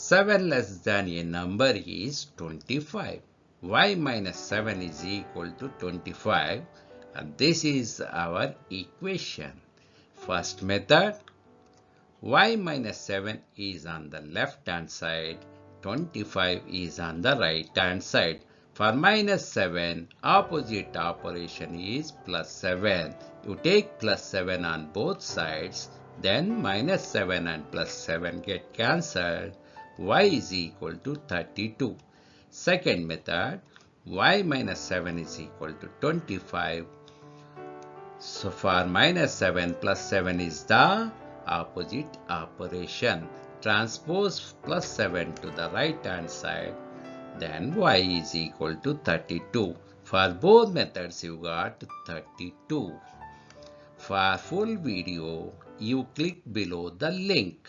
7 less than a number is 25. Y minus 7 is equal to 25. And this is our equation. First method, y minus 7 is on the left hand side, 25 is on the right hand side. For minus 7, opposite operation is plus 7. You take plus 7 on both sides, then minus 7 and plus 7 get cancelled. Y is equal to 32. Second method, y minus 7 is equal to 25. So for minus 7 plus 7 is the opposite operation. Transpose plus 7 to the right hand side, then y is equal to 32. For both methods you got 32. For full video you click below the link.